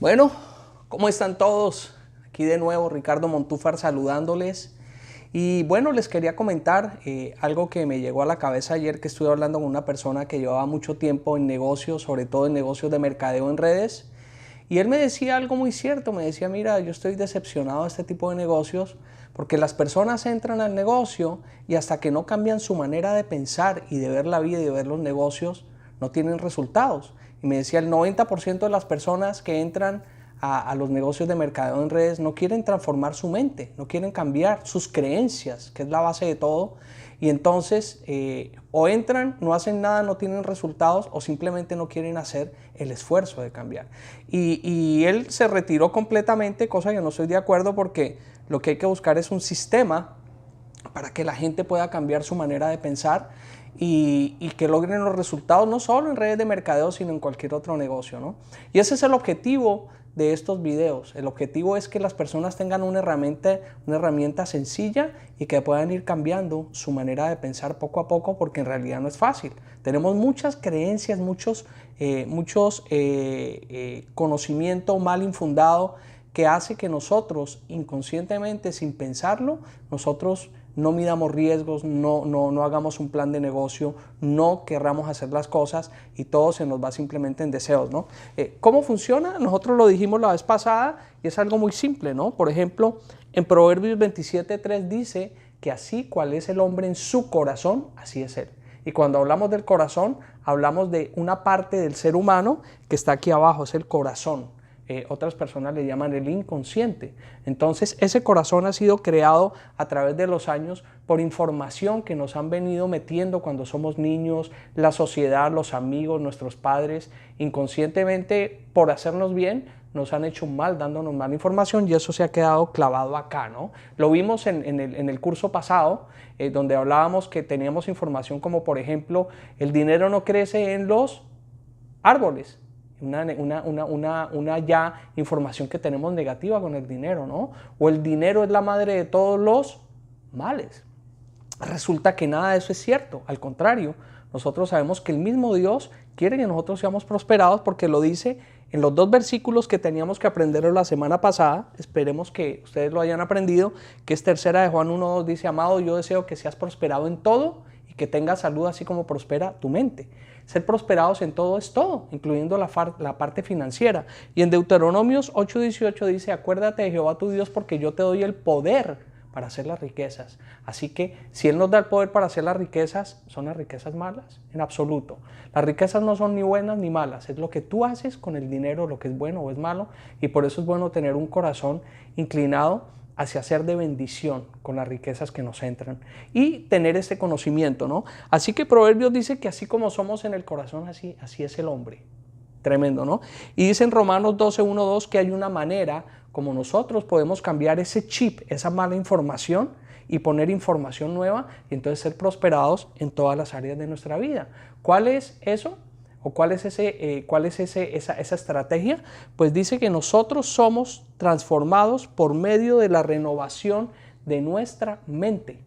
Bueno, ¿cómo están todos? Aquí de nuevo Ricardo Montúfar saludándoles. Y bueno, les quería comentar algo que me llegó a la cabeza ayer que estuve hablando con una persona que llevaba mucho tiempo en negocios, sobre todo en negocios de mercadeo en redes. Y él me decía algo muy cierto, me decía, mira, yo estoy decepcionado de este tipo de negocios porque las personas entran al negocio y hasta que no cambian su manera de pensar y de ver la vida y de ver los negocios, no tienen resultados. Y me decía, el 90% de las personas que entran a los negocios de mercadeo en redes no quieren transformar su mente, no quieren cambiar sus creencias, que es la base de todo. Y entonces o entran, no hacen nada, no tienen resultados o simplemente no quieren hacer el esfuerzo de cambiar. Y él se retiró completamente, cosa que no estoy de acuerdo porque lo que hay que buscar es un sistema para que la gente pueda cambiar su manera de pensar y que logren los resultados no solo en redes de mercadeo, sino en cualquier otro negocio, ¿no? Y ese es el objetivo de estos videos. El objetivo es que las personas tengan una herramienta sencilla y que puedan ir cambiando su manera de pensar poco a poco, porque en realidad no es fácil. Tenemos muchas creencias, muchos conocimiento mal infundado que hace que nosotros inconscientemente, sin pensarlo, nosotros no midamos riesgos, no hagamos un plan de negocio, no querramos hacer las cosas y todo se nos va simplemente en deseos, ¿no? ¿Cómo funciona? Nosotros lo dijimos la vez pasada y es algo muy simple, ¿no? Por ejemplo, en Proverbios 27:3 dice que así cual es el hombre en su corazón, así es él. Y cuando hablamos del corazón, hablamos de una parte del ser humano que está aquí abajo, es el corazón. Otras personas le llaman el inconsciente. Entonces ese corazón ha sido creado a través de los años por información que nos han venido metiendo cuando somos niños, la sociedad, los amigos, nuestros padres, inconscientemente por hacernos bien nos han hecho mal dándonos mala información y eso se ha quedado clavado acá, ¿no? Lo vimos en el curso pasado donde hablábamos que teníamos información como por ejemplo el dinero no crece en los árboles. Una ya información que tenemos negativa con el dinero, ¿no? O el dinero es la madre de todos los males. Resulta que nada de eso es cierto, al contrario, nosotros sabemos que el mismo Dios quiere que nosotros seamos prosperados porque lo dice en los dos versículos que teníamos que aprender la semana pasada. Esperemos que ustedes lo hayan aprendido, que es tercera de Juan 1:2, dice, amado, yo deseo que seas prosperado en todo y que tengas salud así como prospera tu mente. Ser prosperados en todo es todo, incluyendo la parte financiera. Y en Deuteronomios 8:18 dice, acuérdate de Jehová tu Dios porque yo te doy el poder para hacer las riquezas. Así que si Él nos da el poder para hacer las riquezas, ¿son las riquezas malas? En absoluto. Las riquezas no son ni buenas ni malas, es lo que tú haces con el dinero, lo que es bueno o es malo, y por eso es bueno tener un corazón inclinado hacia ser de bendición con las riquezas que nos entran y tener ese conocimiento, ¿no? Así que Proverbios dice que así como somos en el corazón, así es el hombre. Tremendo, ¿no? Y dice en Romanos 12:1-2 que hay una manera como nosotros podemos cambiar ese chip, esa mala información y poner información nueva y entonces ser prosperados en todas las áreas de nuestra vida. ¿Cuál es eso? ¿O cuál es esa estrategia? Pues dice que nosotros somos transformados por medio de la renovación de nuestra mente.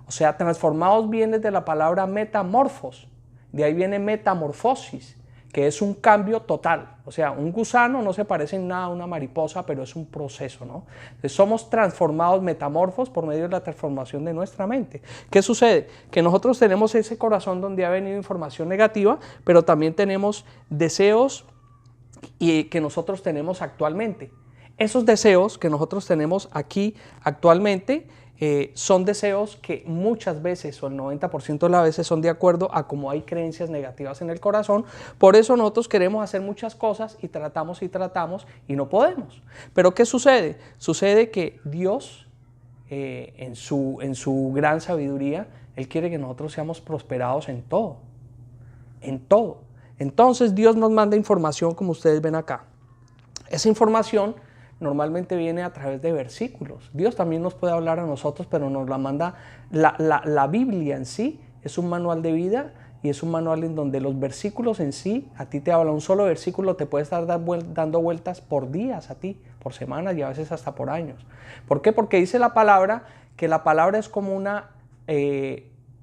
O sea, transformados viene de la palabra metamorfos, de ahí viene metamorfosis, que es un cambio total. O sea, un gusano no se parece en nada a una mariposa, pero es un proceso, ¿no? Entonces, somos transformados, metamorfos, por medio de la transformación de nuestra mente. ¿Qué sucede? Que nosotros tenemos ese corazón donde ha venido información negativa, pero también tenemos deseos que nosotros tenemos actualmente. Esos deseos que nosotros tenemos aquí actualmente son deseos que muchas veces o el 90% de las veces son de acuerdo a cómo hay creencias negativas en el corazón. Por eso nosotros queremos hacer muchas cosas y tratamos y no podemos. Pero ¿qué sucede? Sucede que Dios en su gran sabiduría, Él quiere que nosotros seamos prosperados en todo. En todo. Entonces Dios nos manda información como ustedes ven acá. Esa información normalmente viene a través de versículos. Dios también nos puede hablar a nosotros, pero nos la manda. La Biblia en sí es un manual de vida y es un manual en donde los versículos en sí, a ti te habla un solo versículo, te puede estar dando vueltas por días a ti, por semanas y a veces hasta por años. ¿Por qué? Porque dice la palabra que la palabra es como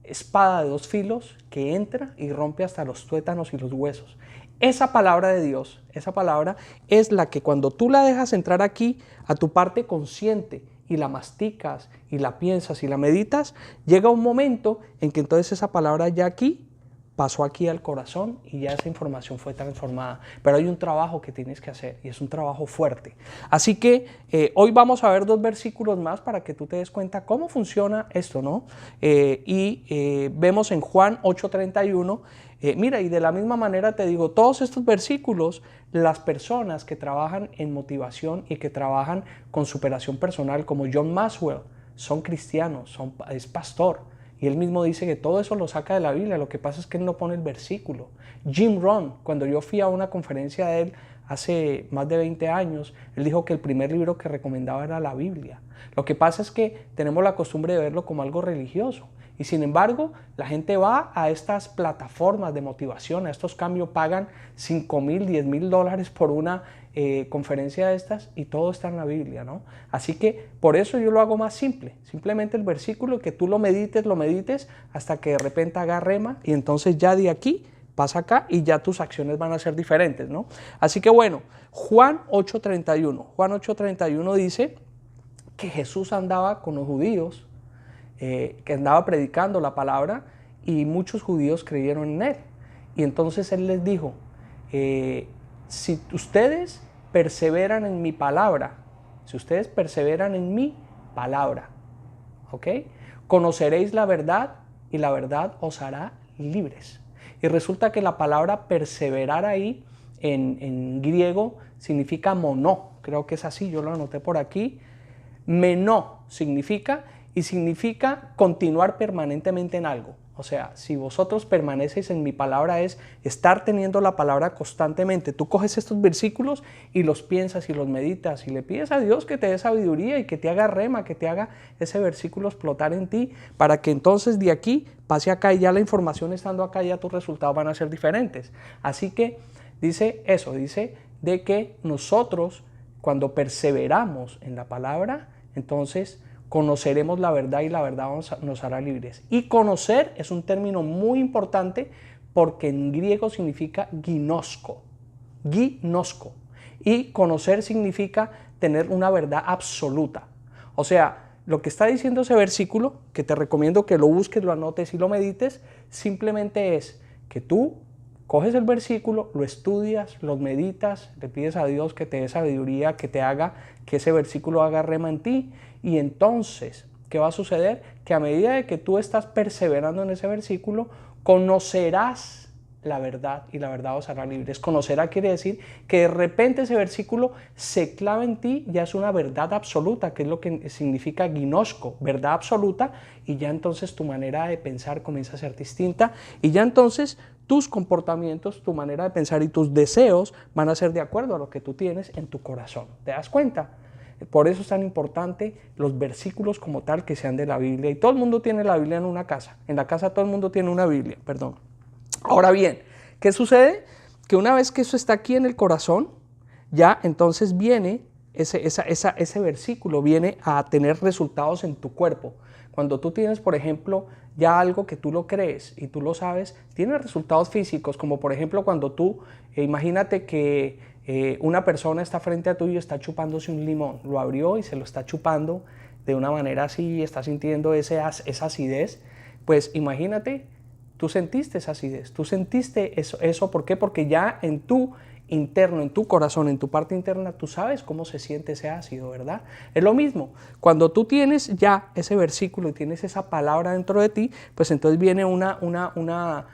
espada de dos filos que entra y rompe hasta los tuétanos y los huesos. Esa palabra de Dios, esa palabra es la que cuando tú la dejas entrar aquí a tu parte consciente y la masticas y la piensas y la meditas, llega un momento en que entonces esa palabra ya aquí pasó aquí al corazón y ya esa información fue transformada. Pero hay un trabajo que tienes que hacer y es un trabajo fuerte. Así que hoy vamos a ver 2 versículos más para que tú te des cuenta cómo funciona esto, ¿no? Vemos en Juan 8:31, mira, y de la misma manera te digo, todos estos versículos, las personas que trabajan en motivación y que trabajan con superación personal, como John Maxwell, son cristianos, es pastor. Y él mismo dice que todo eso lo saca de la Biblia, lo que pasa es que él no pone el versículo. Jim Rohn, cuando yo fui a una conferencia de él hace más de 20 años, él dijo que el primer libro que recomendaba era la Biblia. Lo que pasa es que tenemos la costumbre de verlo como algo religioso. Y sin embargo, la gente va a estas plataformas de motivación, a estos cambios, pagan $5,000, $10,000 por una conferencia de estas y todo está en la Biblia, ¿no? Así que por eso yo lo hago más simple, simplemente el versículo, que tú lo medites hasta que de repente haga rema y entonces ya de aquí pasa acá y ya tus acciones van a ser diferentes, ¿no? Así que bueno, Juan 8:31 dice que Jesús andaba con los judíos, que andaba predicando la palabra y muchos judíos creyeron en él. Y entonces él les dijo, si ustedes perseveran en mi palabra, ¿ok? Conoceréis la verdad y la verdad os hará libres. Y resulta que la palabra perseverar ahí en griego significa monó, creo que es así, yo lo anoté por aquí. Menó significa continuar permanentemente en algo. O sea, si vosotros permanecéis en mi palabra es estar teniendo la palabra constantemente. Tú coges estos versículos y los piensas y los meditas y le pides a Dios que te dé sabiduría y que te haga rema, que te haga ese versículo explotar en ti para que entonces de aquí pase acá y ya la información estando acá ya tus resultados van a ser diferentes. Así que dice de que nosotros cuando perseveramos en la palabra, entonces conoceremos la verdad y la verdad nos hará libres. Y conocer es un término muy importante porque en griego significa ginosko. Y conocer significa tener una verdad absoluta. O sea, lo que está diciendo ese versículo, que te recomiendo que lo busques, lo anotes y lo medites, simplemente es que tú coges el versículo, lo estudias, lo meditas, le pides a Dios que te dé sabiduría, que te haga, que ese versículo haga rema en ti. Y entonces, ¿qué va a suceder? Que a medida de que tú estás perseverando en ese versículo, conocerás la verdad y la verdad os hará libres. Conocerá quiere decir que de repente ese versículo se clava en ti, ya es una verdad absoluta, que es lo que significa ginosko, verdad absoluta, y ya entonces tu manera de pensar comienza a ser distinta y ya entonces tus comportamientos, tu manera de pensar y tus deseos van a ser de acuerdo a lo que tú tienes en tu corazón. ¿Te das cuenta? Por eso es tan importante los versículos como tal que sean de la Biblia. Y todo el mundo tiene la Biblia en una casa. En la casa todo el mundo tiene una Biblia, perdón. Ahora bien, ¿qué sucede? Que una vez que eso está aquí en el corazón, ya entonces viene ese versículo, viene a tener resultados en tu cuerpo. Cuando tú tienes, por ejemplo, ya algo que tú lo crees y tú lo sabes, tiene resultados físicos, como por ejemplo cuando tú, imagínate que una persona está frente a tuyo y está chupándose un limón, lo abrió y se lo está chupando de una manera así, está sintiendo esa acidez, pues imagínate, tú sentiste esa acidez, tú sentiste eso, ¿por qué? Porque ya en tu interno, en tu corazón, en tu parte interna, tú sabes cómo se siente ese ácido, ¿verdad? Es lo mismo, cuando tú tienes ya ese versículo y tienes esa palabra dentro de ti, pues entonces viene una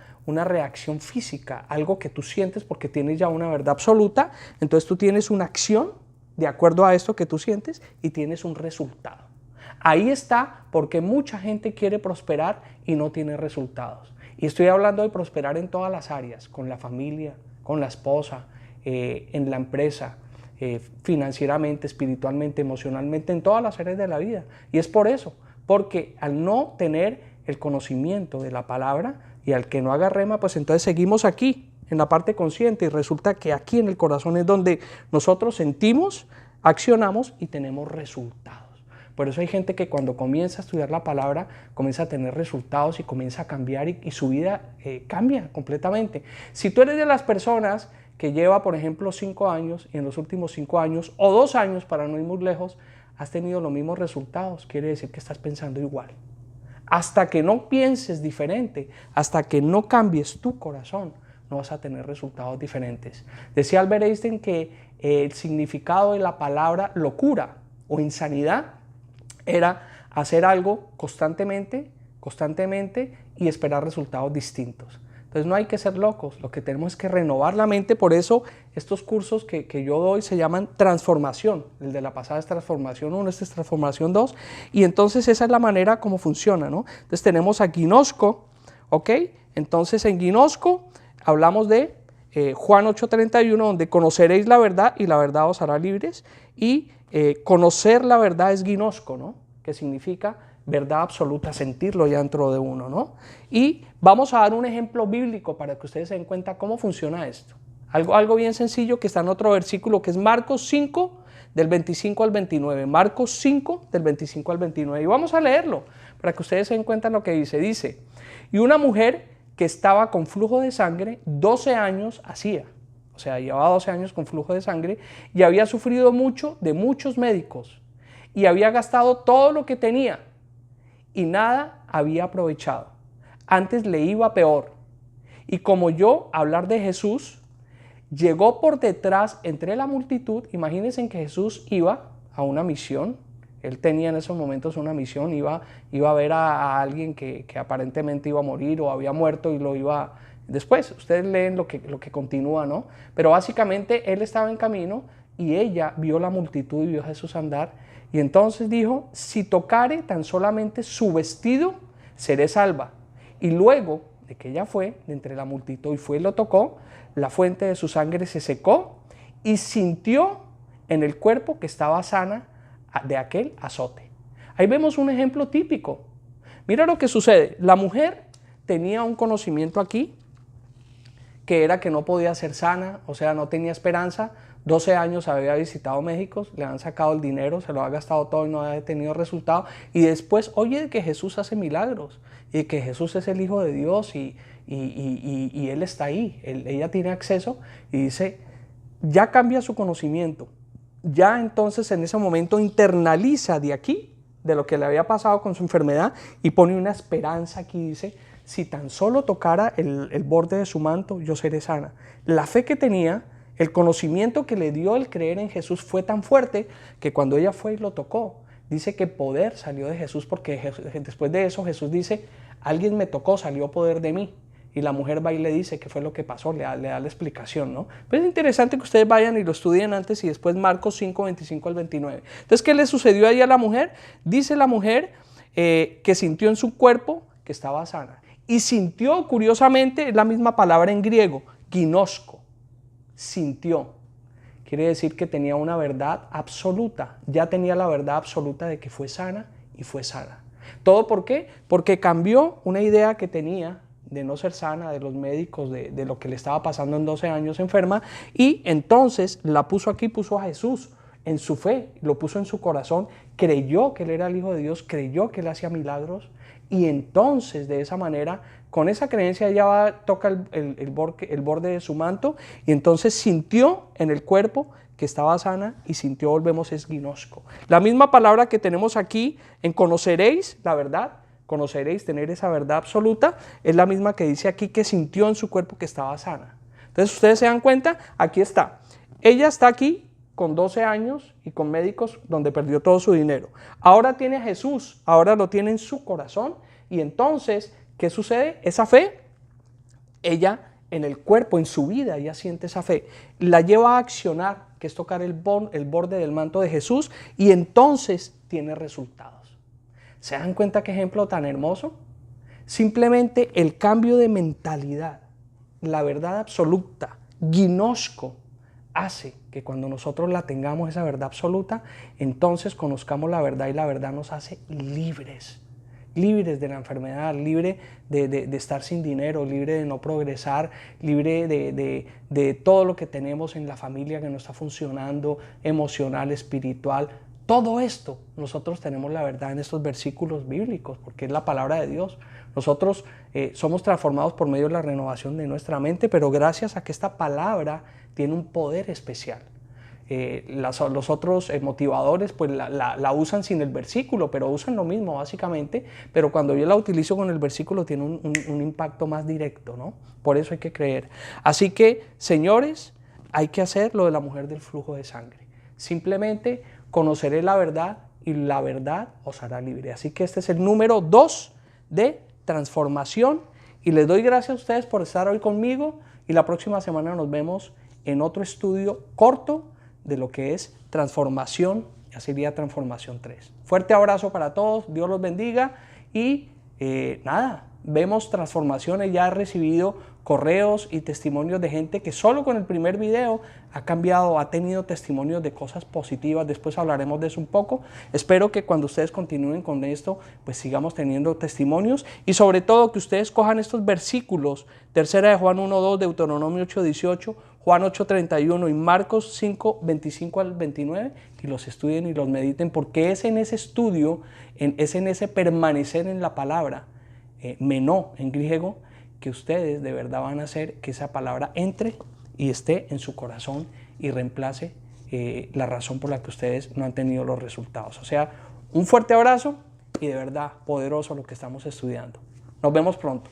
reacción física, algo que tú sientes porque tienes ya una verdad absoluta, entonces tú tienes una acción de acuerdo a esto que tú sientes y tienes un resultado. Ahí está porque mucha gente quiere prosperar y no tiene resultados. Y estoy hablando de prosperar en todas las áreas, con la familia, con la esposa, en la empresa, financieramente, espiritualmente, emocionalmente, en todas las áreas de la vida. Y es por eso, porque al no tener el conocimiento de la palabra y al que no haga rema, pues entonces seguimos aquí, en la parte consciente, y resulta que aquí en el corazón es donde nosotros sentimos, accionamos y tenemos resultados. Por eso hay gente que cuando comienza a estudiar la palabra, comienza a tener resultados y comienza a cambiar y su vida cambia completamente. Si tú eres de las personas que lleva, por ejemplo, 5 años y en los últimos 5 años o 2 años, para no ir muy lejos, has tenido los mismos resultados, quiere decir que estás pensando igual. Hasta que no pienses diferente, hasta que no cambies tu corazón, no vas a tener resultados diferentes. Decía Albert Einstein que el significado de la palabra locura o insanidad era hacer algo constantemente y esperar resultados distintos. Entonces no hay que ser locos, lo que tenemos es que renovar la mente. Por eso estos cursos que yo doy se llaman transformación. El de la pasada es transformación 1, este es transformación 2. Y entonces esa es la manera como funciona, ¿no? Entonces tenemos a Gnosko, ¿ok? Entonces en Gnosko hablamos de Juan 8:31, donde conoceréis la verdad y la verdad os hará libres. Y conocer la verdad es Gnosko, ¿no? Que significa verdad absoluta, sentirlo ya dentro de uno, ¿no? Y vamos a dar un ejemplo bíblico para que ustedes se den cuenta cómo funciona esto. Algo bien sencillo que está en otro versículo que es Marcos 5, del 25 al 29. Marcos 5, del 25 al 29. Y vamos a leerlo para que ustedes se den cuenta lo que dice. Dice, y una mujer que estaba con flujo de sangre, 12 años hacía. O sea, llevaba 12 años con flujo de sangre y había sufrido mucho de muchos médicos y había gastado todo lo que tenía y nada había aprovechado. Antes le iba peor. Y como oyó hablar de Jesús, llegó por detrás entre la multitud. Imagínense que Jesús iba a una misión. Él tenía en esos momentos una misión, iba a ver a alguien que aparentemente iba a morir o había muerto y lo iba... Después, ustedes leen lo que continúa, ¿no? Pero básicamente él estaba en camino y ella vio la multitud y vio a Jesús andar. Y entonces dijo, si tocare tan solamente su vestido, seré salva. Y luego de que ella fue de entre la multitud y fue y lo tocó, la fuente de su sangre se secó y sintió en el cuerpo que estaba sana de aquel azote. Ahí vemos un ejemplo típico. Mira lo que sucede. La mujer tenía un conocimiento aquí que era que no podía ser sana, o sea, no tenía esperanza. 12 años había visitado México, le han sacado el dinero, se lo ha gastado todo y no había tenido resultado. Y después oye que Jesús hace milagros y que Jesús es el Hijo de Dios y Él está ahí, ella tiene acceso y dice, ya cambia su conocimiento. Ya entonces en ese momento internaliza de aquí, de lo que le había pasado con su enfermedad y pone una esperanza aquí, dice, si tan solo tocara el borde de su manto, yo seré sana. La fe que tenía, el conocimiento que le dio el creer en Jesús fue tan fuerte que cuando ella fue y lo tocó, dice que poder salió de Jesús porque después de eso Jesús dice, alguien me tocó, salió poder de mí. Y la mujer va y le dice qué fue lo que pasó, le da la explicación, ¿no? Pues es interesante que ustedes vayan y lo estudien antes y después Marcos 5, 25 al 29. Entonces, ¿qué le sucedió ahí a la mujer? Dice la mujer que sintió en su cuerpo que estaba sana. Y sintió, curiosamente, la misma palabra en griego, ginosko. Sintió. Quiere decir que tenía una verdad absoluta. Ya tenía la verdad absoluta de que fue sana y fue sana. ¿Todo por qué? Porque cambió una idea que tenía de no ser sana, de los médicos, de lo que le estaba pasando en 12 años enferma, y entonces la puso aquí, puso a Jesús en su fe, lo puso en su corazón, creyó que Él era el Hijo de Dios, creyó que Él hacía milagros, y entonces de esa manera, con esa creencia ella toca el borde de su manto, y entonces sintió en el cuerpo que estaba sana, y sintió, volvemos, es ginosko. La misma palabra que tenemos aquí en conoceréis la verdad, conoceréis, tener esa verdad absoluta, es la misma que dice aquí que sintió en su cuerpo que estaba sana. Entonces ustedes se dan cuenta, aquí está. Ella está aquí con 12 años y con médicos donde perdió todo su dinero. Ahora tiene a Jesús, ahora lo tiene en su corazón y entonces, ¿qué sucede? Esa fe, ella en el cuerpo, en su vida, ella siente esa fe, la lleva a accionar, que es tocar el borde del manto de Jesús y entonces tiene resultados. ¿Se dan cuenta qué ejemplo tan hermoso? Simplemente el cambio de mentalidad, la verdad absoluta, ginosko, hace que cuando nosotros la tengamos esa verdad absoluta, entonces conozcamos la verdad y la verdad nos hace libres. Libres de la enfermedad, libre de estar sin dinero, libre de no progresar, libre de todo lo que tenemos en la familia que no está funcionando, emocional, espiritual. todo esto, nosotros tenemos la verdad en estos versículos bíblicos, porque es la palabra de Dios. Nosotros somos transformados por medio de la renovación de nuestra mente, pero gracias a que esta palabra tiene un poder especial. Los otros motivadores pues la usan sin el versículo, pero usan lo mismo básicamente, pero cuando yo la utilizo con el versículo tiene un impacto más directo, ¿no? Por eso hay que creer. Así que, señores, hay que hacer lo de la mujer del flujo de sangre. Simplemente conoceré la verdad y la verdad os hará libre. Así que este es el número 2 de transformación y les doy gracias a ustedes por estar hoy conmigo y la próxima semana nos vemos en otro estudio corto de lo que es transformación, ya sería transformación 3. Fuerte abrazo para todos, Dios los bendiga y nada, vemos transformaciones. Ya he recibido correos y testimonios de gente que solo con el primer video ha cambiado, ha tenido testimonios de cosas positivas. Después hablaremos de eso un poco. Espero que cuando ustedes continúen con esto, pues sigamos teniendo testimonios y sobre todo que ustedes cojan estos versículos, 3 de Juan 1:2, Deuteronomio 8:18, Juan 8:31 y Marcos 5:25 al 29 y los estudien y los mediten, porque es en ese estudio, es en ese permanecer en la palabra, menó en griego, que ustedes de verdad van a hacer que esa palabra entre y esté en su corazón y reemplace la razón por la que ustedes no han tenido los resultados. O sea, un fuerte abrazo y de verdad poderoso lo que estamos estudiando. Nos vemos pronto.